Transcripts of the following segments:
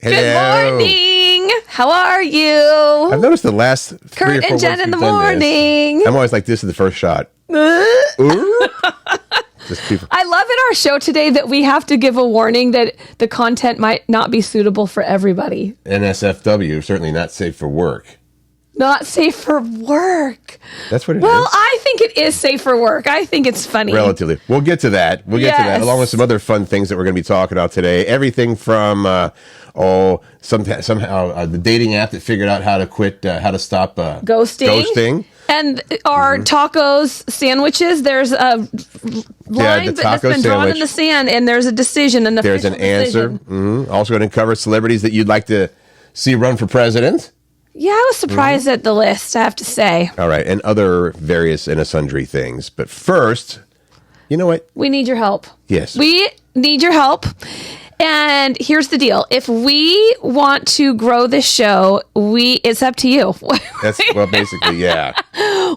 Good morning. How are you? I've noticed the last 3 or 4 Curt and Jen months in the we've done morning. this, I'm always like this is the first shot. Ooh. Just people. I love in our show today that we have to give a warning that the content might not be suitable for everybody. NSFW, certainly not safe for work. Not safe for work. That's what it is. Well, I think it is safe for work. I think it's funny. Relatively. We'll get to that. We'll get to that, along with some other fun things that we're going to be talking about today. Everything from, somehow the dating app that figured out how to stop ghosting. And our tacos sandwiches, there's a line that's been drawn in the sand, and there's a decision. And there's an answer. Also going to cover celebrities that you'd like to see run for president. Yeah, I was surprised at the list, I have to say. All right, and other various and sundry things. But first, you know what? We need your help. Yes. We need your help. And here's the deal. If we want to grow this show, it's up to you. Well, basically, yeah.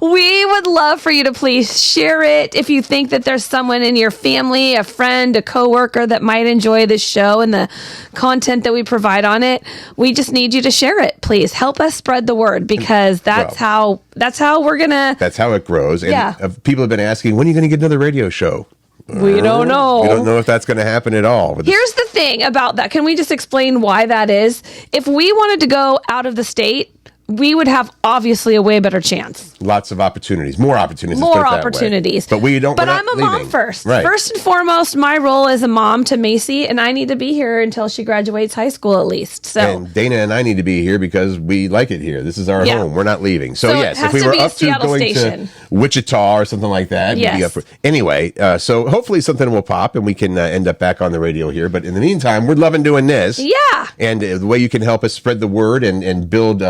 We would love for you to please share it. If you think that there's someone in your family, a friend, a coworker that might enjoy this show and the content that we provide on it, we just need you to share it. Please help us spread the word, because that's how we're gonna. That's how it grows. And yeah. People have been asking, when are you going to get another radio show? We don't know. We don't know if that's going to happen at all. Here's the thing about that. Can we just explain why that is? If we wanted to go out of the state, we would have obviously a way better chance. Lots of opportunities. More opportunities. More opportunities. But we don't. But I'm a mom first. Right. First and foremost, my role is a mom to Macy, and I need to be here until she graduates high school at least. So. And Dana and I need to be here because we like it here. This is our home. We're not leaving. So yes, if we were up to going to Wichita or something like that, we'd be up for. Anyway, so hopefully something will pop and we can end up back on the radio here. But in the meantime, we're loving doing this. Yeah. And the way you can help us spread the word and build.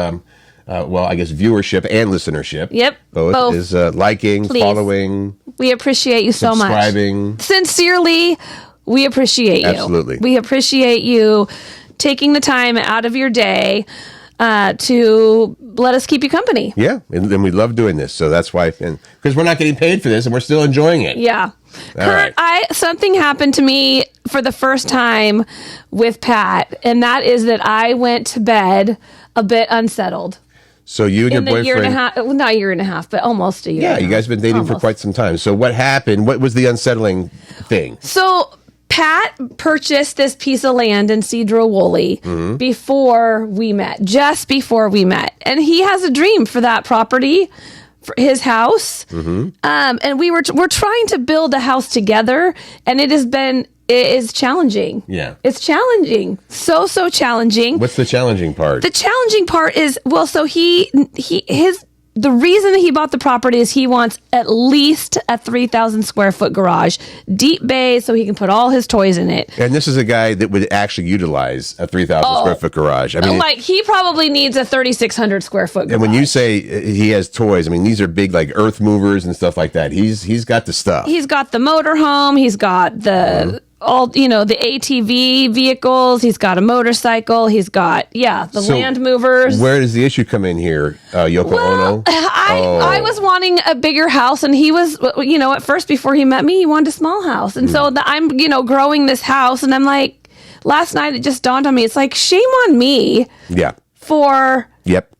I guess viewership and listenership. Yep. Both. Is liking, following. We appreciate you so much. Subscribing. Sincerely, we appreciate you. Absolutely. We appreciate you taking the time out of your day to let us keep you company. Yeah. And we love doing this. So that's why, because we're not getting paid for this and we're still enjoying it. Yeah. Curt, something happened to me for the first time with Pat, and that is that I went to bed a bit unsettled. So you and your boyfriend... year and a half, not a year and a half, but almost a year. Yeah, you guys have been dating for quite some time. So what happened? What was the unsettling thing? So Pat purchased this piece of land in Cedro Woolley before we met, just before we met. And he has a dream for that property, for his house. And we're trying to build a house together, and it is challenging. Yeah. It's challenging. So challenging. What's the challenging part? The challenging part is, so the reason that he bought the property is he wants at least a 3,000 square foot garage, deep bay, so he can put all his toys in it. And this is a guy that would actually utilize a 3,000 square foot garage. I mean, he probably needs a 3,600 square foot garage. And when you say he has toys, I mean, these are big, like earth movers and stuff like that. He's got the stuff. He's got the motorhome. He's got the the ATV vehicles. He's got a motorcycle. He's got the land movers. Where does the issue come in here, Yoko Ono? I was wanting a bigger house, and he was, at first before he met me, he wanted a small house, and so I'm, growing this house, and I'm like, last night it just dawned on me, it's like, shame on me. Yeah. For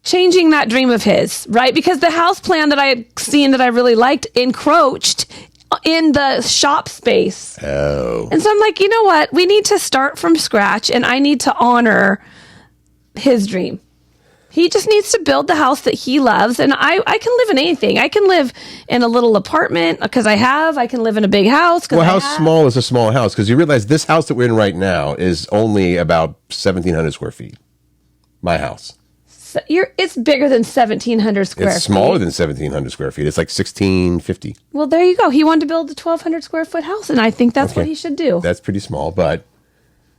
changing that dream of his, right? Because the house plan that I had seen that I really liked encroached in the shop space. Oh. And so I'm like, you know what? We need to start from scratch, and I need to honor his dream. He just needs to build the house that he loves, and I can live in anything. I can live in a little apartment because I can live in a big house. Well, how small is a small house? Because you realize this house that we're in right now is only about 1,700 square feet. My house. So it's bigger than 1,700 square feet. It's smaller than 1,700 square feet. It's like 1,650. Well, there you go. He wanted to build a 1,200 square foot house, and I think that's what he should do. That's pretty small, but...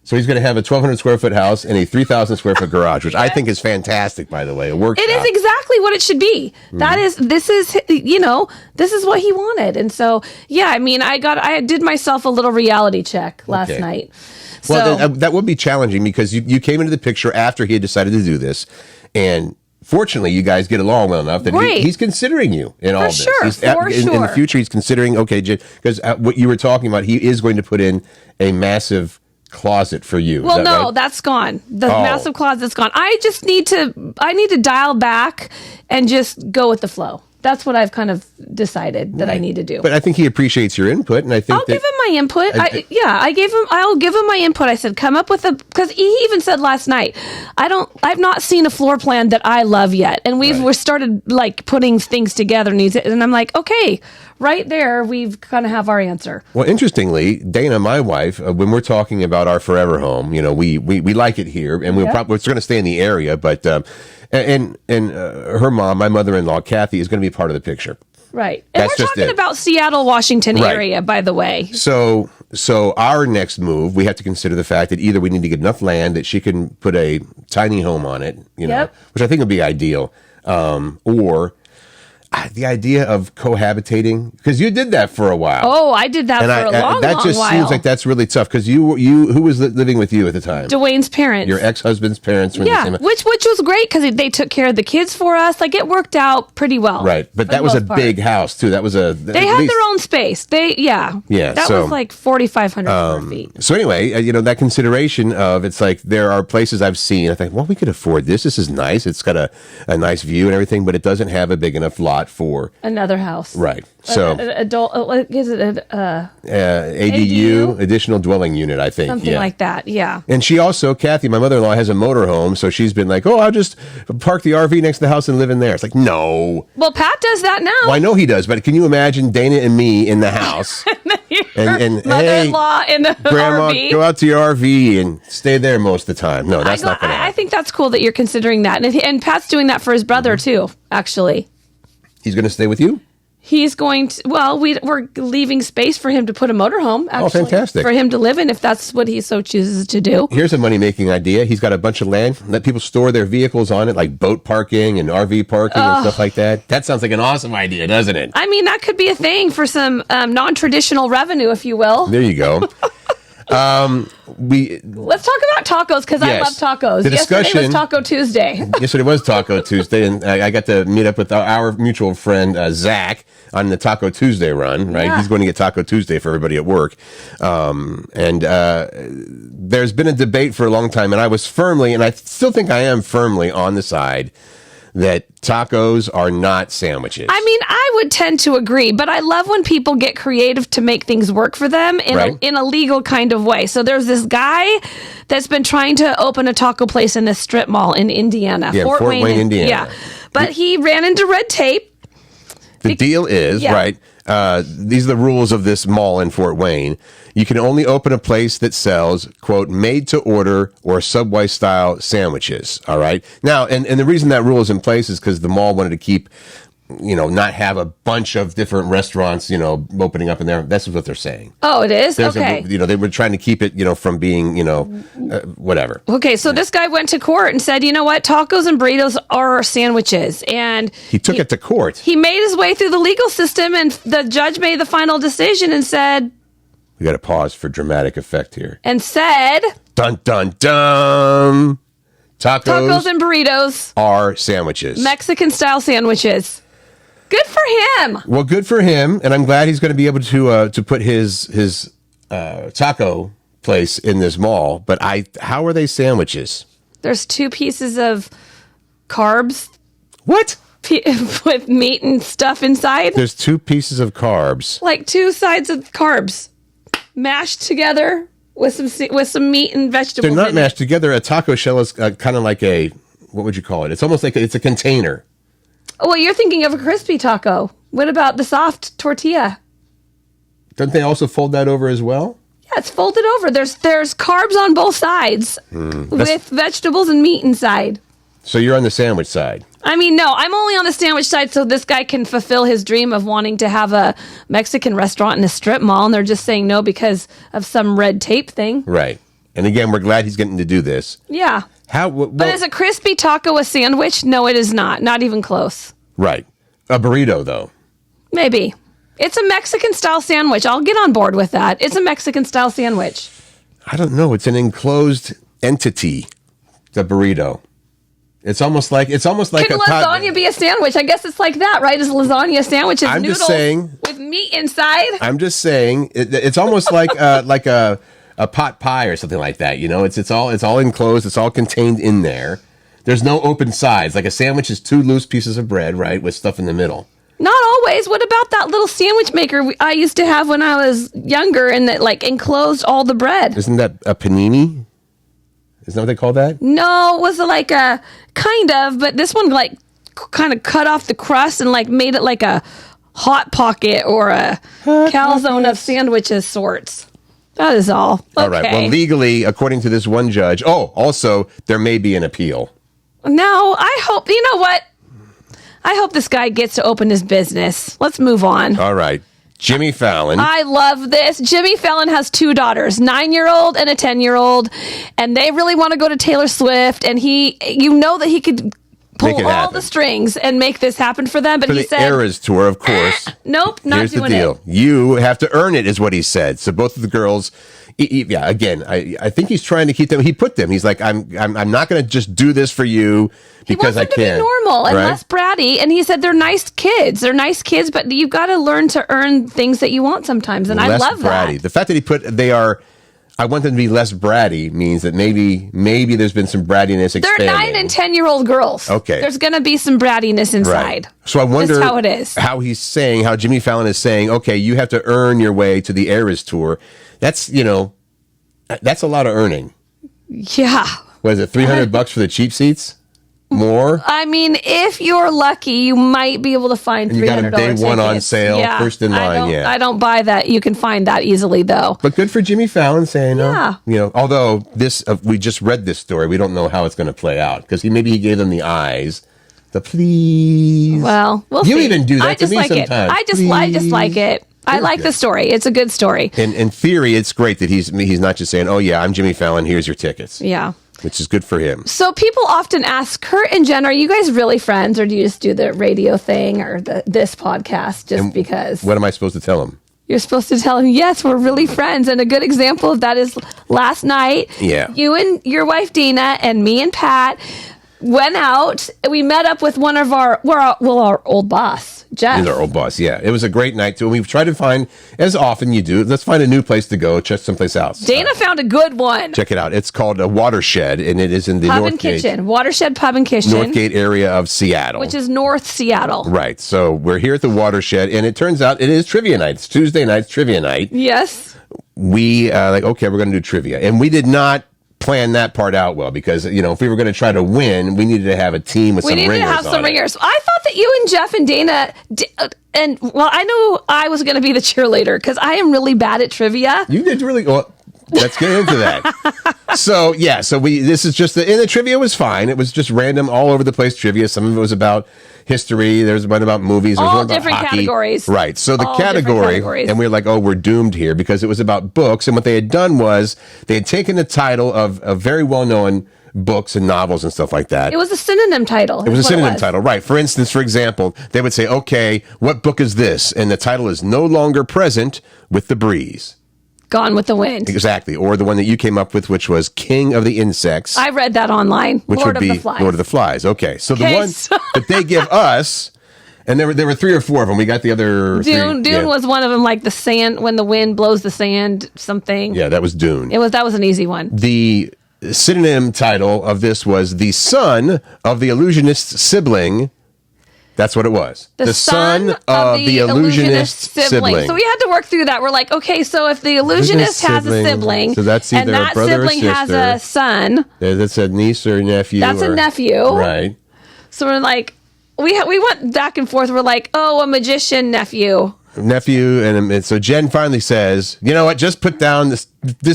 So he's going to have a 1,200 square foot house and a 3,000 square foot garage, which I think is fantastic, by the way. A workshop. It is exactly what it should be. This is what he wanted. And so, I did myself a little reality check last night. Well, that would be challenging because you came into the picture after he had decided to do this. And fortunately, you guys get along well enough that he's considering you in all this. In the future, he's considering, because what you were talking about, he is going to put in a massive closet for you. Well, no, right? that's gone. The massive closet's gone. I need to dial back and just go with the flow. That's what I've kind of decided that I need to do. But I think he appreciates your input, and I think I'll give him my input. I'll give him my input. I said, come up with because he even said last night, I've not seen a floor plan that I love yet, and we're started like putting things together, and I'm like, okay, right there, we've kind of have our answer. Well, interestingly, Dana, my wife, when we're talking about our forever home, we like it here, and we're going to stay in the area, but. And her mom, my mother-in-law, Kathy, is going to be part of the picture. Right. And we're talking about Seattle, Washington area, by the way. So our next move, we have to consider the fact that either we need to get enough land that she can put a tiny home on it, which I think would be ideal, or the idea of cohabitating, because you did that for a while. Oh, I did that for a long while. That just seems like that's really tough, because who was living with you at the time? Dwayne's parents. Your ex-husband's parents were in the same. which was great, because they took care of the kids for us. Like, it worked out pretty well. Right, but that was a big house, too. That was They had their own space. That was like 4,500 square feet. So anyway, that consideration of, it's like, there are places I've seen, I think, well, we could afford this. This is nice. It's got a nice view and everything, but it doesn't have a big enough lot for another house, right? So adult, is it ADU, additional dwelling unit, I think, something like that, yeah. And she also, Kathy, my mother-in-law, has a motorhome, so she's been like, I'll just park the RV next to the house and live in there. It's like, no. Well, Pat does that now. Well, I know he does, but can you imagine Dana and me in the house and mother-in-law in the Grandma, RV? Go out to your RV and stay there most of the time. No, that's not going to happen. I think that's cool that you're considering that, and Pat's doing that for his brother too. Actually. He's going to stay with you? He's going to, we're leaving space for him to put a motorhome, actually. Oh, fantastic. For him to live in, if that's what he so chooses to do. Here's a money-making idea. He's got a bunch of land. Let people store their vehicles on it, like boat parking and RV parking and stuff like that. That sounds like an awesome idea, doesn't it? I mean, that could be a thing for some non-traditional revenue, if you will. There you go. Let's talk about tacos, because I love tacos. The discussion, yesterday was Taco Tuesday. Yesterday was Taco Tuesday, and I got to meet up with our mutual friend Zach on the Taco Tuesday run. Right, he's going to get Taco Tuesday for everybody at work. And there's been a debate for a long time, and I was firmly, and I still think I am firmly on the side that tacos are not sandwiches. I mean, I would tend to agree, but I love when people get creative to make things work for them in a legal kind of way. So there's this guy that's been trying to open a taco place in a strip mall in Indiana. Yeah, Fort Wayne, Indiana. Yeah, but he ran into red tape. The deal is, right, these are the rules of this mall in Fort Wayne. You can only open a place that sells, quote, made-to-order or Subway-style sandwiches, all right? Now, and the reason that rule is in place is because the mall wanted to keep, not have a bunch of different restaurants, opening up in there. That's what they're saying. Oh, it is? Okay. They were trying to keep it, from being, whatever. Okay, so this guy went to court and said, you know what, tacos and burritos are sandwiches. And he took it to court. He made his way through the legal system, and the judge made the final decision and said... We got to pause for dramatic effect here. And said... Dun, dun, dun! Tacos and burritos are sandwiches. Mexican-style sandwiches. Good for him. Well, good for him, and I'm glad he's going to be able to put his taco place in this mall. But how are they sandwiches? There's 2 pieces of carbs. What? With meat and stuff inside. There's 2 pieces of carbs. Like 2 sides of carbs mashed together with some meat and vegetables. They're not mashed together. A taco shell is kind of like what would you call it? It's almost like it's a container. Oh, well, you're thinking of a crispy taco. What about the soft tortilla? Don't they also fold that over as well? Yeah, it's folded over. There's carbs on both sides with vegetables and meat inside. So you're on the sandwich side. I mean, no, I'm only on the sandwich side so this guy can fulfill his dream of wanting to have a Mexican restaurant in a strip mall, and they're just saying no because of some red tape thing. Right. And again, we're glad he's getting to do this. Yeah. But is a crispy taco a sandwich? No, it is not. Not even close. Right. A burrito, though. Maybe. It's a Mexican-style sandwich. I'll get on board with that. It's a Mexican-style sandwich. I don't know. It's an enclosed entity, the burrito. It's almost like Can lasagna be a sandwich? I guess it's like that, right? Is lasagna a sandwich? Is noodles with meat inside? I'm just saying it's almost like a a pot pie or something like that. You know, it's all enclosed. It's all contained in there. There's no open sides. Like a sandwich is 2 loose pieces of bread, right, with stuff in the middle. Not always. What about that little sandwich maker I used to have when I was younger and that like enclosed all the bread? Isn't that a panini? Isn't that what they call that? No, it was like a kind of, but this one like kind of cut off the crust and like made it like a Hot Pocket or a calzone of sandwiches sorts. That is all. Okay. All right. Well, legally, according to this one judge, also there may be an appeal. No, I hope, you know what? I hope this guy gets to open his business. Let's move on. All right. Jimmy Fallon. I love this. Jimmy Fallon has 2 daughters, 9-year-old and a 10-year-old, and they really want to go to Taylor Swift, and you know that he could pull all the strings and make this happen for them, but he said... For the Eras Tour, of course. Nope, not Here's doing the deal. it. You have to earn it, is what he said. So both of the girls... Yeah, again, I think he's trying to keep them. He put them. He's like, I'm not going to just do this for you because I can. He wants them to be normal and less bratty. And he said they're nice kids. They're nice kids, but you've got to learn to earn things that you want sometimes. And I love bratty. that. The fact that he put I want them to be less bratty means that maybe there's been some brattiness expanding. They're 9 and 10-year-old girls. Okay, there's going to be some brattiness inside. Right. So I wonder how it is. How Jimmy Fallon is saying, okay, you have to earn your way to the Eras Tour. That's that's a lot of earning. Yeah. Was it $300 for the cheap seats? More? I mean, if you're lucky, you might be able to find $300 You got a day tickets. one on sale, first in line. I don't buy that. You can find that easily, though. But good for Jimmy Fallon saying, although we just read this story, we don't know how it's going to play out because maybe he gave them the eyes. The please. Well, we'll see. You even do that to me sometimes. I just like it. I like the story. It's a good story. In theory, it's great that he's not just saying, "Oh yeah, I'm Jimmy Fallon. Here's your tickets." Yeah, which is good for him. So people often ask Curt and Jen, "Are you guys really friends, or do you just do the radio thing or this podcast just because?" What am I supposed to tell him? You're supposed to tell him, "Yes, we're really friends." And a good example of that is last night. Yeah, you and your wife Dina and me and Pat went out. We met up with one of our old boss, Jeff. He's our old boss, yeah. It was a great night, too. We've tried to find, as often you do, let's find a new place to go, check someplace else. Dana found a good one. Check it out. It's called a Watershed, and it is in the Pub and Kitchen. Watershed Pub and Kitchen. Northgate area of Seattle. Which is North Seattle. Right. So we're here at the Watershed, and it turns out it is trivia night. It's Tuesday night's trivia night. Yes. We, okay, we're going to do trivia. And we did not plan that part out well because, if we were going to try to win, we needed to have a team with some ringers. We needed to have some ringers. I thought that you and Jeff and Dana, I knew I was going to be the cheerleader because I am really bad at trivia. You did really well. Let's get into that. This is just and the trivia was fine. It was just random, all over the place trivia. Some of it was about history. There's one about movies. There's one about different hockey. Categories. Right. So the category, and we were like, we're doomed here because it was about books. And what they had done was they had taken the title of very well-known books and novels and stuff like that. It was a synonym title. It was a synonym title, right. For instance, for example, they would say, okay, what book is this? And the title is No Longer Present with the Breeze. Gone with the Wind. Exactly. Or the one that you came up with, which was King of the Insects. I read that online. Which Lord would be of the Flies. Lord of the Flies. Okay. So the one that they give us, and there were 3 or 4 of them. We got the other Dune was one of them, like the sand, when the wind blows the sand, something. Yeah, that was Dune. That was an easy one. The synonym title of this was The Son of the Illusionist's Sibling. That's what it was. The son of the illusionist sibling. So we had to work through that. We're like, okay, so if the illusionist has a sibling, so that's either and that a brother sibling or sister, has a son. That's a niece or nephew. That's a nephew. Right. So we're like, we went back and forth. We're like, a magician nephew. And so Jen finally says, you know what, just put down this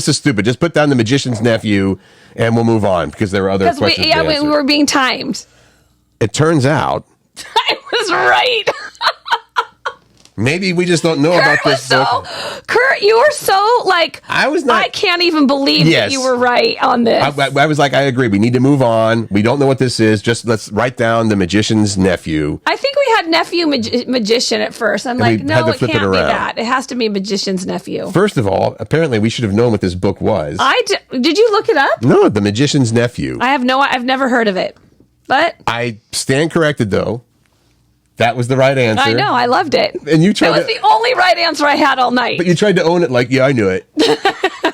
is stupid. Just put down the magician's nephew and we'll move on because there were other questions. We were being timed. It turns out I was right. Maybe we just don't know about this book. Curt, you were so I was not. I can't even believe that you were right on this. I was like, I agree. We need to move on. We don't know what this is. Just let's write down the magician's nephew. I think we had nephew magician at first. I'm like, no, it can't be that. It has to be magician's nephew. First of all, apparently we should have known what this book was. Did you look it up? No, the magician's nephew. I've never heard of it. But I stand corrected though. That was the right answer. I know. I loved it. And you tried. It was the only right answer I had all night. But you tried to own it like, yeah, I knew it.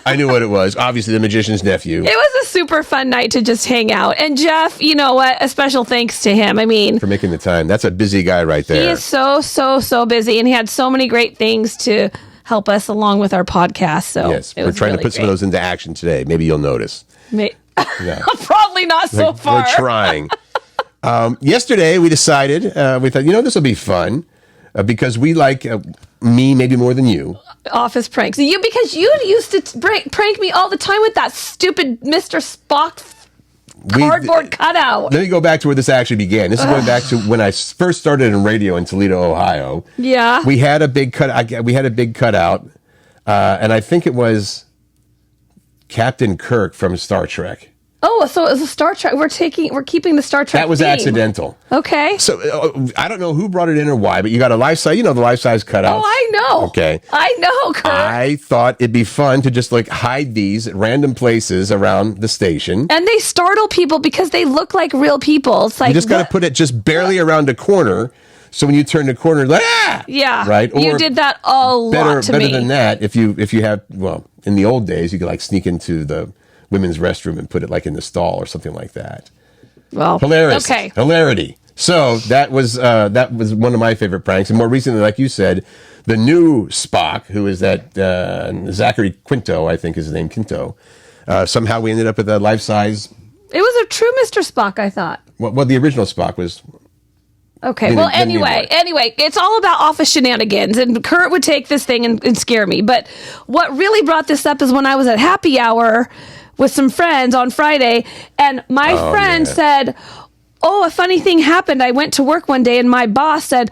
I knew what it was. Obviously, the magician's nephew. It was a super fun night to just hang out. And Jeff, you know what? A special thanks to him. I mean, for making the time. That's a busy guy right there. He is so busy, and he had so many great things to help us along with our podcast. So yes, we're trying to put some of those into action today. Maybe you'll notice. Yeah. Probably not so far. We're trying. Yesterday, we decided, we thought, this will be fun because we like me maybe more than you. Office pranks. Because you used to prank me all the time with that stupid Mr. Spock cardboard cutout. Let me go back to where this actually began. This is going back to when I first started in radio in Toledo, Ohio. Yeah. We had a big cutout, and I think it was Captain Kirk from Star Trek. Oh, so it was a Star Trek. We're keeping the Star Trek. That was theme. Accidental. Okay. So I don't know who brought it in or why, but you got a life size. The life size cutout. Oh, I know. Okay. I know, Curt. I thought it'd be fun to just hide these at random places around the station. And they startle people because they look like real people. It's like you just got to put it just barely around a corner. So when you turn the corner, yeah, right. Or you did that a lot to me. Better than that, if you have in the old days, you could sneak into the women's restroom and put it in the stall or something like that. Well, hilarious. Okay. Hilarity. So that was one of my favorite pranks. And more recently, like you said, the new Spock, who is that Zachary Quinto, I think is his name, Quinto. Somehow we ended up with a life-size. It was a true Mr. Spock, I thought. Well, the original Spock was. Okay. Well, anyway, it's all about office shenanigans, and Curt would take this thing and scare me. But what really brought this up is when I was at happy hour with some friends on Friday, and my friend said, "Oh, a funny thing happened. I went to work one day, and my boss said,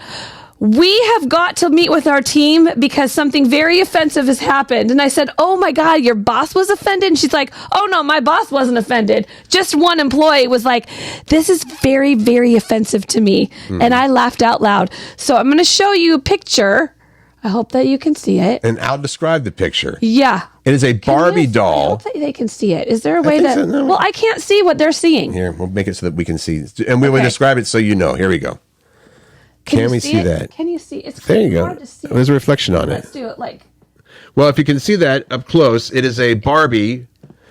we have got to meet with our team because something very offensive has happened." And I said, "Oh my God, your boss was offended?" And she's like, "Oh no, my boss wasn't offended. Just one employee was like, this is very, very offensive to me." And I laughed out loud. So I'm going to show you a picture. I hope that you can see it. And I'll describe the picture. Yeah. It is a Barbie doll. I hope that they can see it. Is there a way that... So, no. Well, I can't see what they're seeing. Here, we'll make it so that we can see. And we will describe it so you know. Here we go. Can we see that? Can you see? It's there you go. Hard to see. There's a reflection on it. Let's do it Well, if you can see that up close, it is a Barbie.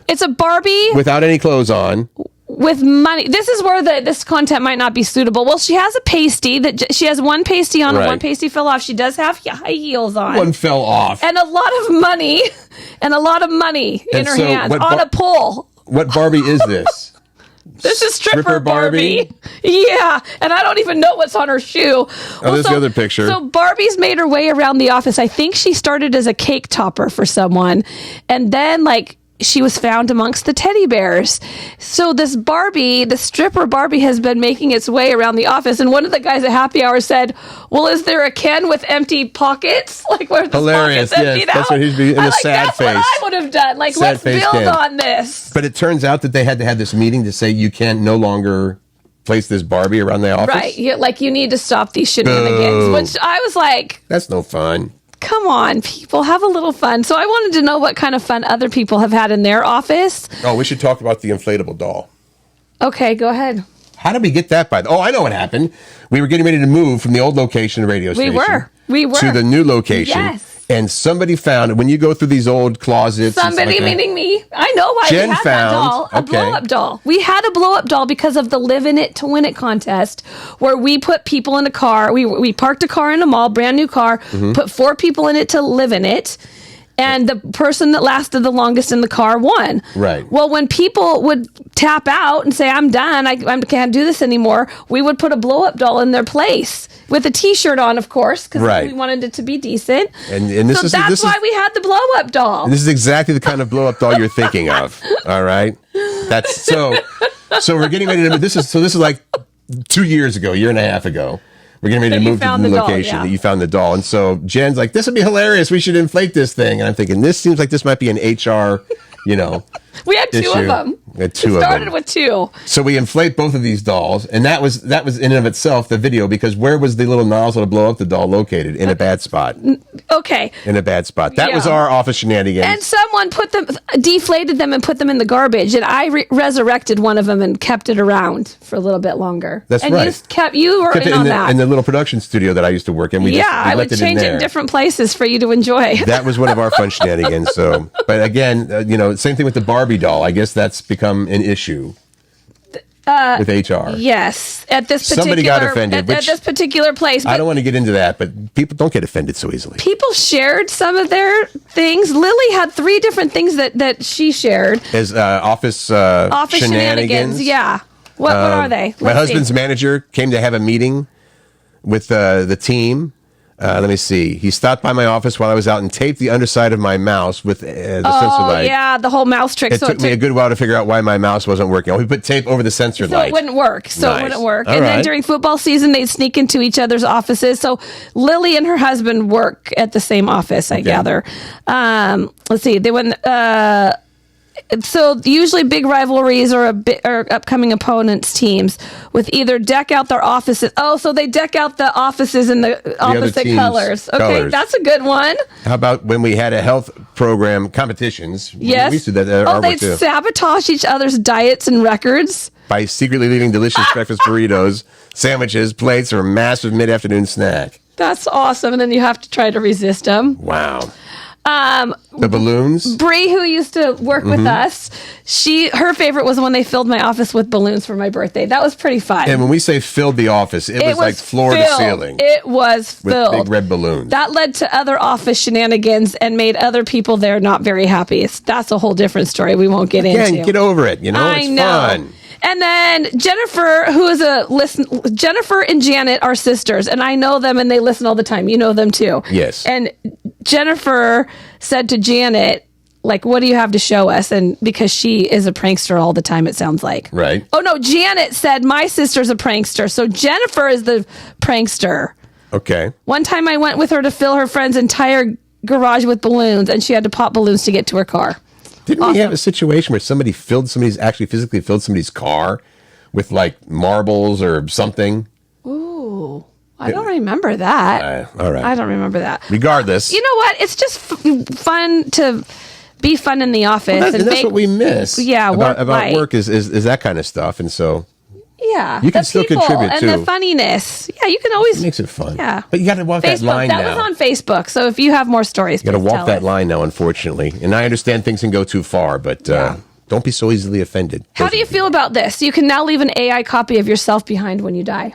It's a Barbie without any clothes on. With money. This is where this content might not be suitable. Well, she has a pasty that she has one pasty on and one pasty fell off. She does have high heels on. One fell off. And a lot of money in her hands on a pole. What Barbie is this? This is stripper Barbie. Yeah, and I don't even know what's on her shoe. There's the other picture. So Barbie's made her way around the office. I think she started as a cake topper for someone, and then she was found amongst the teddy bears. So this Barbie, the stripper Barbie, has been making its way around the office. And one of the guys at happy hour said, "Well, is there a Ken with empty pockets? Where the hilarious, pockets emptied out?" That's what he's in a sad that's face. What I would have done. Let's build on this. But it turns out that they had to have this meeting to say you can't no longer place this Barbie around the office. Right. You need to stop these shenanigans. Which I was like, that's no fun. Come on, people, have a little fun. So I wanted to know what kind of fun other people have had in their office. Oh, we should talk about the inflatable doll. Okay, go ahead. How did we get that by? Oh, I know what happened. We were getting ready to move from the old location, the radio station. We were. To the new location. Yes. And somebody found, when you go through these old closets. Somebody meaning me. I know why Jen we had found, that doll. A blow-up doll. We had a blow-up doll because of the Live in It to Win It contest, where we put people in a car. We parked a car in a mall, brand new car, put 4 people in it to live in it. And the person that lasted the longest in the car won. Right. Well, when people would tap out and say, "I'm done, I can't do this anymore," we would put a blow-up doll in their place with a T-shirt on, of course, because we wanted it to be decent. And that's why we had the blow-up doll. This is exactly the kind of blow-up doll you're thinking of. All right. That's so we're getting ready to. This is like 2 years ago, a year and a half ago. We're getting ready to move to the new location that you found the doll. And so Jen's like, "This would be hilarious. We should inflate this thing." And I'm thinking, this seems like this might be an HR, We had two of them. It started with two. So we inflate both of these dolls, and that was in and of itself the video, because where was the little nozzle to blow up the doll located? In a bad spot. Okay. In a bad spot. That was our office shenanigans. And someone deflated them and put them in the garbage, and I resurrected one of them and kept it around for a little bit longer. That's and right. You were in on that. In the little production studio that I used to work in. I would change it in different places for you to enjoy. That was one of our fun shenanigans. So, but again, same thing with the Barbie doll. I guess that's become an issue with HR. Yes, at this particular somebody got offended at this particular place. I don't want to get into that, but people don't get offended so easily. People shared some of their things. Lily had 3 different things that she shared as office shenanigans. Yeah, what are they? My husband's manager came to have a meeting with the team. Let me see. He stopped by my office while I was out and taped the underside of my mouse with the sensor light. Oh, yeah, the whole mouse trick. It took me a good while to figure out why my mouse wasn't working. We put tape over the sensor light. So it wouldn't work. All And then during football season, they'd sneak into each other's offices. So Lily and her husband work at the same office, I gather. Let's see. They went... So usually big rivalries or upcoming opponents' teams with either deck out their offices. Oh, so they deck out the offices in the opposite colors. Okay, that's a good one. How about when we had a health program competitions? Yes. We used to do that at our work too. They'd sabotage each other's diets and records by secretly leaving delicious breakfast burritos, sandwiches, plates, or a massive mid-afternoon snack. That's awesome. And then you have to try to resist them. Wow. The balloons. Bree, who used to work with us, her favorite was when they filled my office with balloons for my birthday. That was pretty fun. And when we say filled the office, it was like floor to ceiling. It was filled with big red balloons. That led to other office shenanigans and made other people there not very happy. That's a whole different story we won't get into. Get over it. It's fun. And then Jennifer, who is Jennifer and Janet are sisters, and I know them and they listen all the time. You know them too. Yes. And Jennifer said to Janet, like, what do you have to show us? And because she is a prankster all the time, it sounds like. Right. Oh, no, Janet said, my sister's a prankster. So Jennifer is the prankster. Okay. One time I went with her to fill her friend's entire garage with balloons, and she had to pop balloons to get to her car. Didn't we have a situation where somebody actually physically filled somebody's car with like marbles or something? Ooh, I don't remember that. All right. I don't remember that. Regardless. You know what? It's just fun to be fun in the office. Well, that's what we miss. Yeah, about work is that kind of stuff. And so... Yeah, you can still contribute and too. The funniness. Yeah, you can always. It makes it fun. Yeah, but you got to walk that line now. That was on Facebook, so if you have more stories, you got to walk that line now. Unfortunately, and I understand things can go too far, but don't be so easily offended. How do you feel about this? You can now leave an AI copy of yourself behind when you die.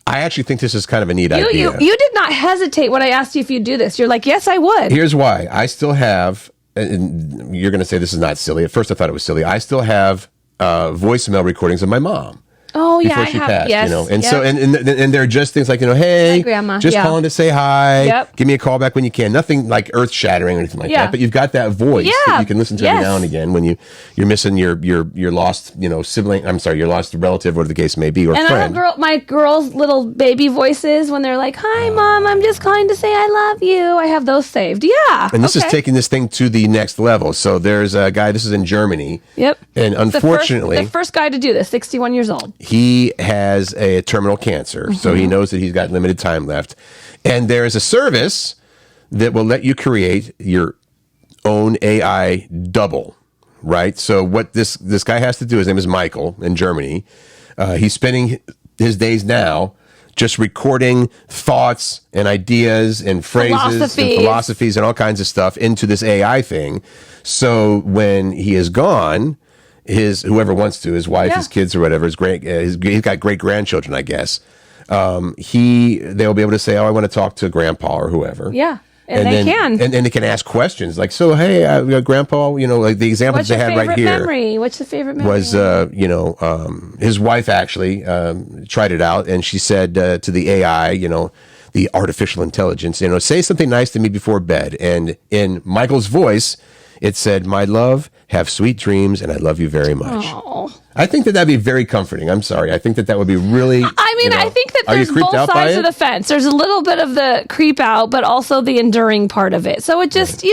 I actually think this is kind of a neat idea. You did not hesitate when I asked you if you'd do this. You're like, yes, I would. Here's why. I still have, and you're going to say this is not silly. At first, I thought it was silly. I still have voicemail recordings of my mom. Oh yeah, before she passed, yes, and so and they're just things like hey, grandma, just calling to say hi. Yep. Give me a call back when you can. Nothing like earth shattering or anything like that. But you've got that voice that you can listen to every now and again when you're missing your lost sibling. I'm sorry, your lost relative, whatever the case may be, or and friend. And my girls' little baby voices when they're like, "Hi, Mom, I'm just calling to say I love you." I have those saved. Yeah, and this is taking this thing to the next level. So there's a guy. This is in Germany. Yep. And unfortunately, the first guy to do this, 61 years old. He has a terminal cancer, so he knows that he's got limited time left. And there is a service that will let you create your own AI double, right? So what this guy has to do, his name is Michael in Germany. He's spending his days now just recording thoughts and ideas and phrases and philosophies and all kinds of stuff into this AI thing. So when he is gone, whoever wants to, his wife, his kids, or whatever, he's got great grandchildren, I guess. They'll be able to say, "Oh, I want to talk to Grandpa or whoever." Yeah, and they can, and they can ask questions like, "So, hey, Grandpa, like the example that they had right here. Memory? What's the favorite memory?" Was his wife actually tried it out, and she said to the AI, the artificial intelligence, say something nice to me before bed, and in Michael's voice, it said, "My love, have sweet dreams, and I love you very much." Oh. I think that'd be very comforting. I'm sorry. I think that would be really... I think that there's both sides of the fence. There's a little bit of the creep out, but also the enduring part of it. So it just,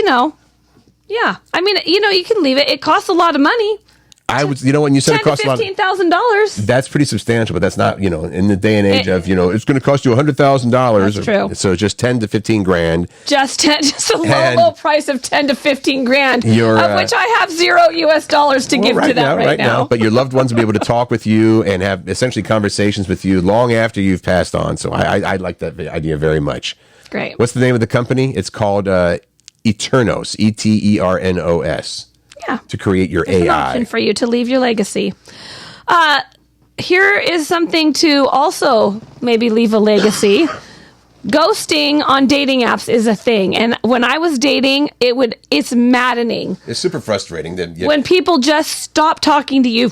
Yeah. I mean, you can leave it. It costs a lot of money. When you said it costs $15,000. That's pretty substantial, but that's not, in the day and age of, it's going to cost you $100,000. That's true. So just 10 to 15 grand. Just a low price of 10 to 15 grand, of which I have $0 to give to that right now. But your loved ones will be able to talk with you and have essentially conversations with you long after you've passed on. So I like that idea very much. Great. What's the name of the company? It's called Eternos, Eternos. Yeah. To create your AI. An option for you to leave your legacy. Here is something to also maybe leave a legacy. Ghosting on dating apps is a thing. And when I was dating, it's maddening. It's super frustrating. When people just stop talking to you,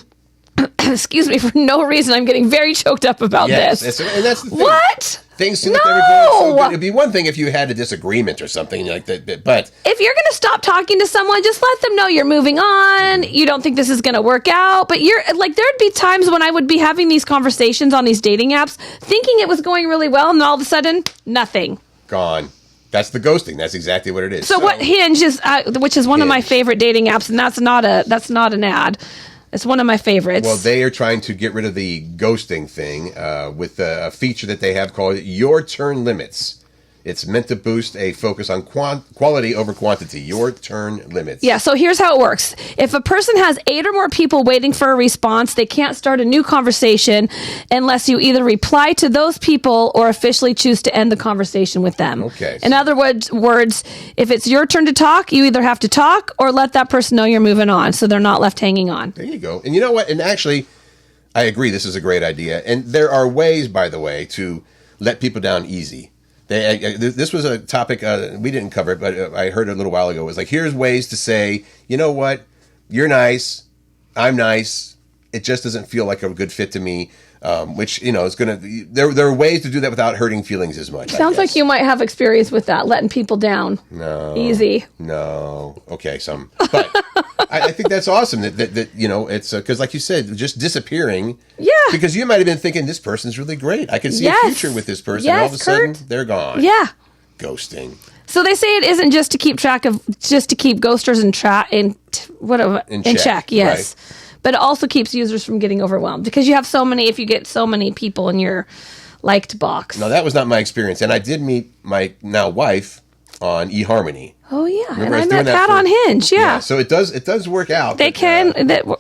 excuse me, for no reason. I'm getting very choked up about this. And that's the thing. What? Things seem like they were going so good. It'd be one thing if you had a disagreement or something like that, but if you're going to stop talking to someone, just let them know you're moving on. You don't think this is going to work out, but there'd be times when I would be having these conversations on these dating apps, thinking it was going really well, and all of a sudden, nothing. Gone. That's the ghosting. That's exactly what it is. So what Hinge is, which is one of my favorite dating apps, and that's not an ad. It's one of my favorites. Well, they are trying to get rid of the ghosting thing with a feature that they have called Your Turn Limits. It's meant to boost a focus on quality over quantity. Your turn limits. Yeah, so here's how it works. If a person has 8 or more people waiting for a response, they can't start a new conversation unless you either reply to those people or officially choose to end the conversation with them. Okay. In other words, if it's your turn to talk, you either have to talk or let that person know you're moving on so they're not left hanging on. There you go. And you know what? And actually, I agree this is a great idea. And there are ways, by the way, to let people down easy. This was a topic we didn't cover it, but I heard it a little while ago. It was like, here's ways to say, you know what, you're nice, I'm nice. It just doesn't feel like a good fit to me. Which is gonna. There are ways to do that without hurting feelings as much. Sounds like you might have experience with that, letting people down. No, easy. No, okay, some. But I think that's awesome. That it's because like you said, just disappearing. Yeah. Because you might have been thinking this person's really great. I can see a future with this person. And all of a sudden, they're gone. Yeah. Ghosting. So they say it isn't just to keep ghosters in check. Yes. Right. But it also keeps users from getting overwhelmed because you have if you get so many people in your liked box. No, that was not my experience. And I did meet my now wife on eHarmony. Oh, yeah. Remember, and I met Pat on Hinge. Yeah. So it does work out. They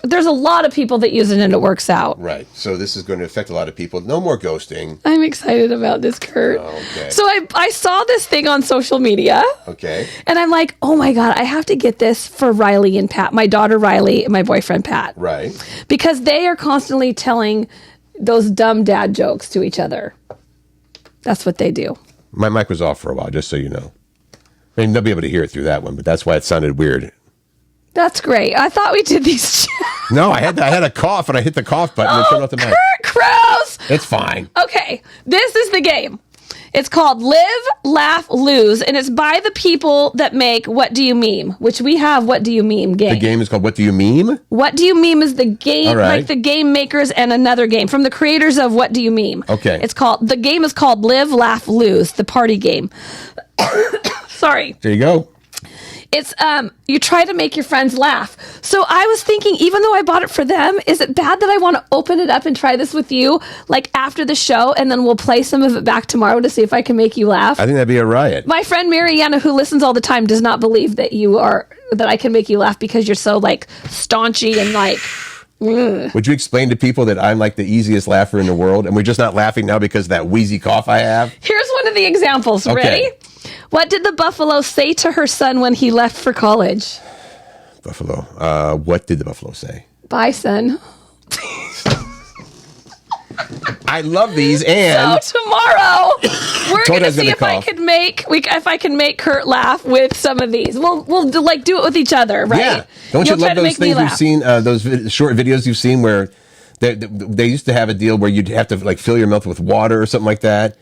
there's a lot of people that use it and it works out. Right. So this is going to affect a lot of people. No more ghosting. I'm excited about this, Curt. Okay. So I saw this thing on social media. Okay. And I'm like, oh my God, I have to get this for Riley and Pat, my daughter Riley and my boyfriend Pat. Right. Because they are constantly telling those dumb dad jokes to each other. That's what they do. My mic was off for a while, just so you know. I mean, they'll be able to hear it through that one, but that's why it sounded weird. That's great. I thought we did these. No, I had a cough, and I hit the cough button and turned off the mic. Curt Crows! It's fine. Okay, this is the game. It's called Live, Laugh, Lose, and it's by the people that make What Do You Meme, which we have What Do You Meme game. The game is called What Do You Meme? What Do You Meme is the game, right. like the game makers and another game from the creators of What Do You Meme. Okay. The game is called Live, Laugh, Lose, the party game. Sorry. There you go. It's you try to make your friends laugh. So I was thinking, even though I bought it for them, is it bad that I want to open it up and try this with you, like after the show, and then we'll play some of it back tomorrow to see if I can make you laugh? I think that'd be a riot. My friend Mariana, who listens all the time, does not believe that I can make you laugh because you're so like staunchy and like. Would you explain to people that I'm like the easiest laugher in the world, and we're just not laughing now because of that wheezy cough I have? Here's one of the examples. Okay. Ready? What did the buffalo say to her son when he left for college? Buffalo. What did the buffalo say? Bye, son. I love these, and so tomorrow we're going to see if I can make Curt laugh with some of these. We'll like do it with each other, right? Yeah. Don't you love those things you've seen? Those short videos you've seen where they used to have a deal where you'd have to like fill your mouth with water or something like that,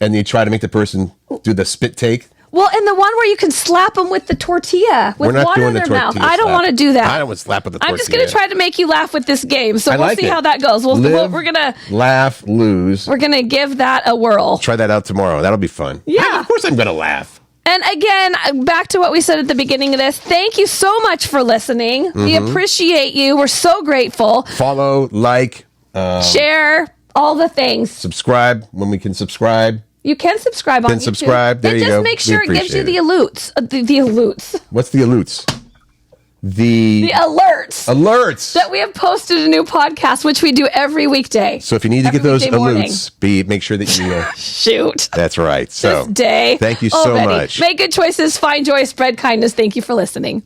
and you try to make the person do the spit take. Well, and the one where you can slap them with the tortilla with water in their mouth. I don't want to do that. I don't want to slap with the tortilla. I'm just going to try to make you laugh with this game. So we'll see how that goes. We're going to laugh, lose. We're going to give that a whirl. Try that out tomorrow. That'll be fun. Yeah. Of course I'm going to laugh. And again, back to what we said at the beginning of this. Thank you so much for listening. Mm-hmm. We appreciate you. We're so grateful. Follow, like, share, all the things. Subscribe when we can subscribe. You can subscribe on YouTube. Subscribe. There you go. Just make sure it gives you the alerts. The alerts. What's the alerts? The alerts. Alerts. That we have posted a new podcast, which we do every weekday. So if you need to get those alerts, make sure that you... Shoot. That's right. So this day. Thank you so much. Make good choices. Find joy. Spread kindness. Thank you for listening.